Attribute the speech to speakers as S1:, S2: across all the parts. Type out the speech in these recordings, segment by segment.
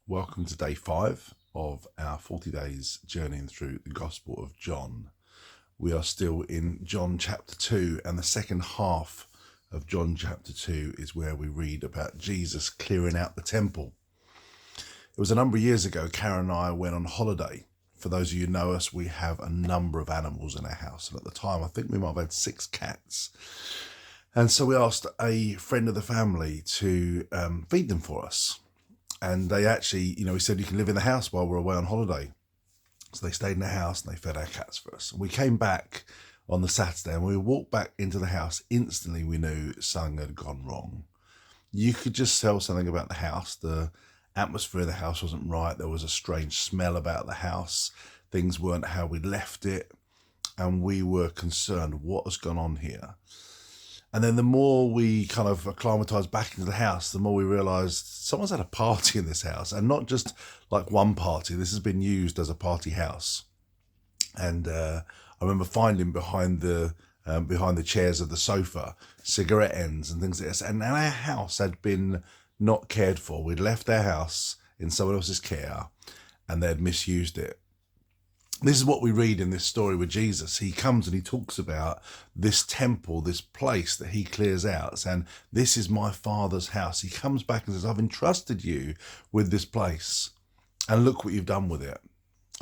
S1: Welcome to day 5 of our 40 days journeying through the Gospel of John. We are still in John chapter 2, and the second half of John chapter 2 is where we read about Jesus clearing out the temple. It was a number of years ago, Karen and I went on holiday. For those of you who know us, we have a number of animals in our house, and at the time I think we might have had 6 cats. And so we asked a friend of the family to feed them for us. And they actually, we said, you can live in the house while we're away on holiday. So they stayed in the house and they fed our cats for us. And we came back on the Saturday, and we walked back into the house. Instantly, we knew something had gone wrong. You could just tell something about the house. The atmosphere of the house wasn't right. There was a strange smell about the house. Things weren't how we'd left it. And we were concerned, what has gone on here? And then the more we kind of acclimatized back into the house, the more we realized someone's had a party in this house, and not just like one party. This has been used as a party house. And I remember finding behind the chairs of the sofa cigarette ends and things like this. And our house had been not cared for. We'd left our house in someone else's care, and they'd misused it. This is what we read in this story with Jesus. He comes and he talks about this temple, this place that he clears out, saying, this is my Father's house. He comes back and says, I've entrusted you with this place, and look what you've done with it.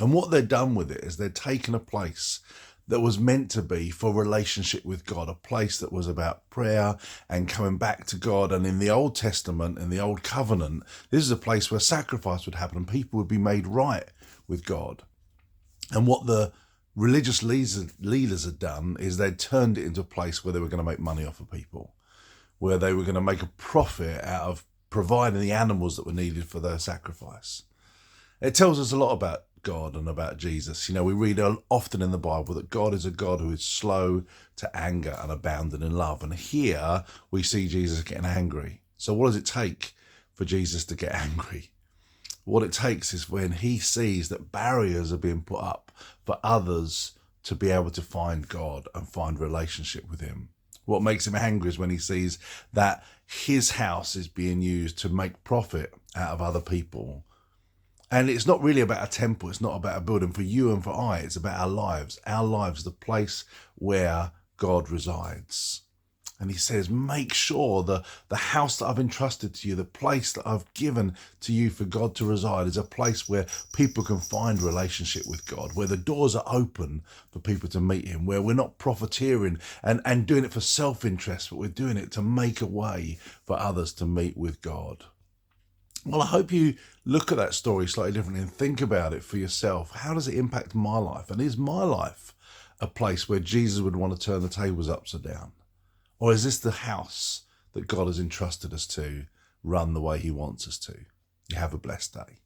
S1: And what they've done with it is they've taken a place that was meant to be for relationship with God, a place that was about prayer and coming back to God. And in the Old Testament, in the Old Covenant, this is a place where sacrifice would happen and people would be made right with God. And what the religious leaders had done is they'd turned it into a place where they were going to make money off of people, where they were going to make a profit out of providing the animals that were needed for their sacrifice. It tells us a lot about God and about Jesus. We read often in the Bible that God is a God who is slow to anger and abounding in love. And here we see Jesus getting angry. So what does it take for Jesus to get angry? What it takes is when he sees that barriers are being put up for others to be able to find God and find relationship with him. What makes him angry is when he sees that his house is being used to make profit out of other people. And it's not really about a temple. It's not about a building for you and for I. It's about our lives. Our lives, the place where God resides. And he says, make sure the house that I've entrusted to you, the place that I've given to you for God to reside, is a place where people can find relationship with God, where the doors are open for people to meet him, where we're not profiteering and doing it for self-interest, but we're doing it to make a way for others to meet with God. Well, I hope you look at that story slightly differently and think about it for yourself. How does it impact my life? And is my life a place where Jesus would want to turn the tables upside down? Or is this the house that God has entrusted us to run the way he wants us to? You have a blessed day.